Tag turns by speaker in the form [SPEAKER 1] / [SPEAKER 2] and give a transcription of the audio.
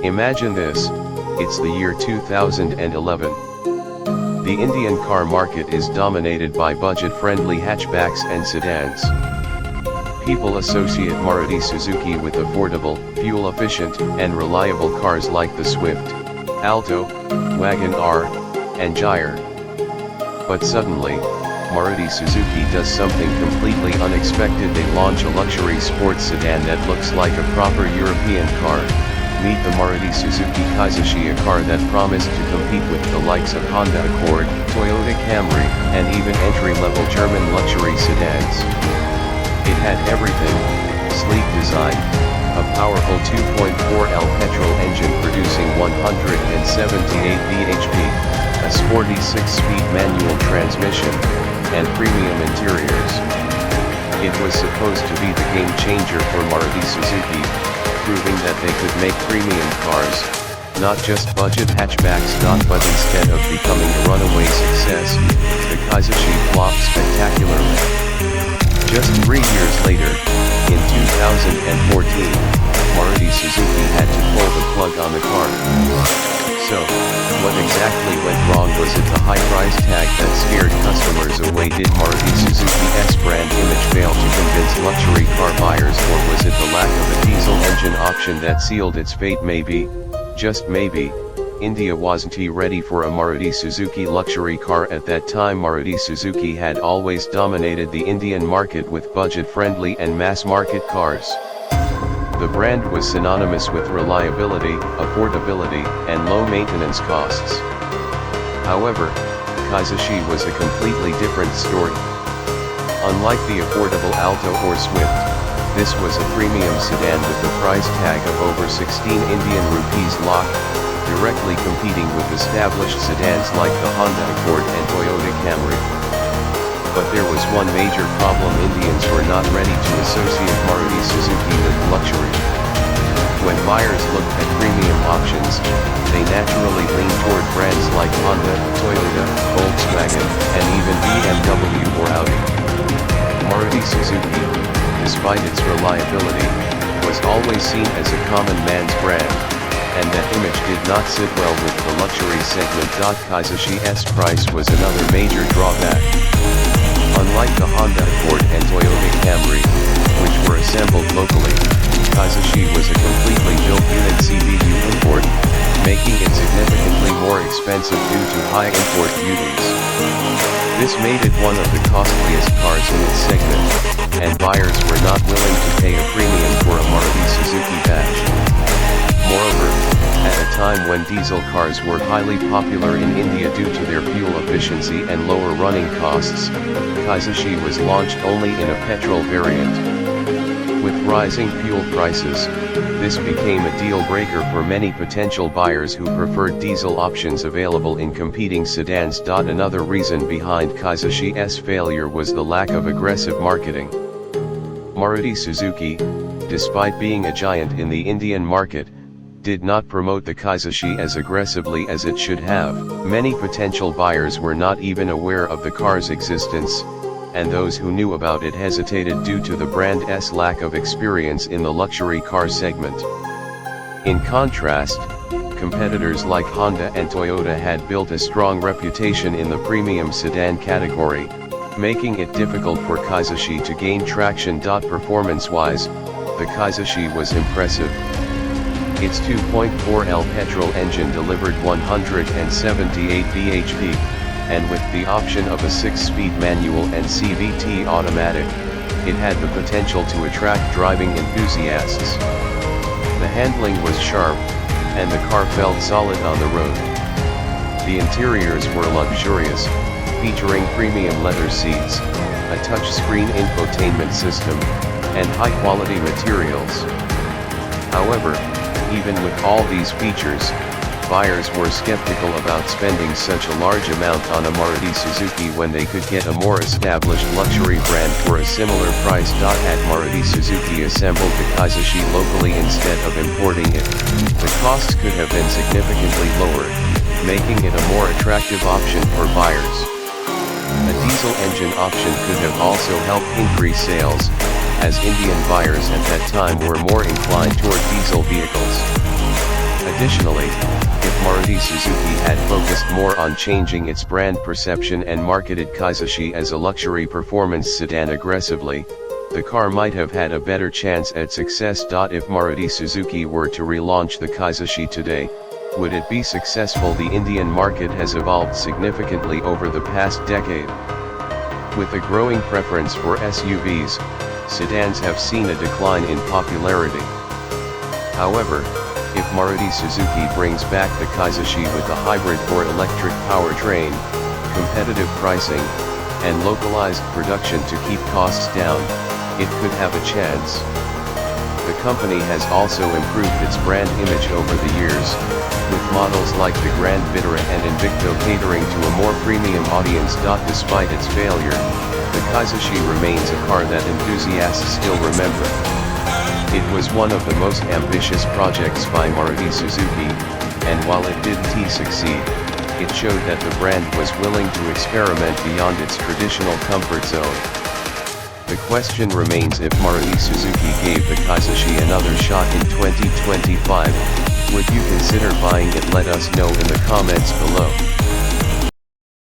[SPEAKER 1] Imagine this, it's the year 2011. The Indian car market is dominated by budget-friendly hatchbacks and sedans. People associate Maruti Suzuki with affordable, fuel-efficient, and reliable cars like the Swift, Alto, Wagon R, and Gyre. But suddenly, Maruti Suzuki does something completely unexpected. They launch a luxury sports sedan that looks like a proper European car. Meet the Maruti Suzuki Kizashi, a car that promised to compete with the likes of Honda Accord, Toyota Camry, and even entry-level German luxury sedans. It had everything: sleek design, a powerful 2.4L petrol engine producing 178 bhp, a sporty 6-speed manual transmission, and premium interiors. It was supposed to be the game changer for Maruti Suzuki, proving that they could make premium cars, not just budget hatchbacks. But instead of becoming a runaway success, the Kizashi flopped spectacularly. Just 3 years later, in 2014, Maruti Suzuki had to pull the plug on the car. So, what exactly went wrong? Was it the high price tag that scared customers away? Did Maruti Suzuki's brand image fail to convince luxury car buyers, or was it the lack of a diesel engine option that sealed its fate? Maybe, just maybe, India wasn't ready for a Maruti Suzuki luxury car at that time. Maruti Suzuki had always dominated the Indian market with budget-friendly and mass-market cars. The brand was synonymous with reliability, affordability, and low maintenance costs. However, Kizashi was a completely different story. Unlike the affordable Alto or Swift, this was a premium sedan with a price tag of over 16 Indian rupees lakh, directly competing with established sedans like the Honda Accord and Toyota Camry. But there was one major problem: Indians were not ready to associate Maruti Suzuki with luxury. When buyers looked at premium options, they naturally leaned toward brands like Honda, Toyota, Volkswagen, and even BMW or Audi. Maruti Suzuki, despite its reliability, was always seen as a common man's brand, and that image did not sit well with the luxury segment. Kizashi's price was another major drawback. Unlike the Honda Accord and Toyota Camry, which were assembled locally, Kizashi was a completely built unit CBU import, making it significantly more expensive due to high import duties. This made it one of the costliest cars in its segment, and buyers were not willing to pay a premium for a Maruti Suzuki badge. Moreover, at a time when diesel cars were highly popular in India due to their fuel efficiency and lower running costs, Kizashi was launched only in a petrol variant. With rising fuel prices, this became a deal breaker for many potential buyers who preferred diesel options available in competing sedans. Another reason behind Kizashi's failure was the lack of aggressive marketing. Maruti Suzuki, despite being a giant in the Indian market, did not promote the Kizashi as aggressively as it should have. Many potential buyers were not even aware of the car's existence, and those who knew about it hesitated due to the brand's lack of experience in the luxury car segment. In contrast, competitors like Honda and Toyota had built a strong reputation in the premium sedan category, making it difficult for Kizashi to gain traction. Performance-wise, the Kizashi was impressive. Its 2.4L petrol engine delivered 178 bhp, and with the option of a 6-speed manual and CVT automatic, it had the potential to attract driving enthusiasts. The handling was sharp, and the car felt solid on the road. The interiors were luxurious, featuring premium leather seats, a touchscreen infotainment system, and high-quality materials. However, even with all these features, buyers were skeptical about spending such a large amount on a Maruti Suzuki when they could get a more established luxury brand for a similar price. Had Maruti Suzuki assembled the Kizashi locally instead of importing it, the costs could have been significantly lower, making it a more attractive option for buyers. A diesel engine option could have also helped increase sales, as Indian buyers at that time were more inclined toward diesel vehicles. Additionally, if Maruti Suzuki had focused more on changing its brand perception and marketed Kizashi as a luxury performance sedan aggressively, the car might have had a better chance at success. If Maruti Suzuki were to relaunch the Kizashi today, would it be successful? The Indian market has evolved significantly over the past decade. With a growing preference for SUVs, sedans have seen a decline in popularity. However, if Maruti Suzuki brings back the Kizashi with a hybrid or electric powertrain, competitive pricing, and localized production to keep costs down, it could have a chance. The company has also improved its brand image over the years, with models like the Grand Vitara and Invicto catering to a more premium audience. Despite its failure, the Kizashi remains a car that enthusiasts still remember. It was one of the most ambitious projects by Maruti Suzuki, and while it didn't succeed, it showed that the brand was willing to experiment beyond its traditional comfort zone. The question remains, if Maruti Suzuki gave the Kizashi another shot in 2025, would you consider buying it? Let us know in the comments below.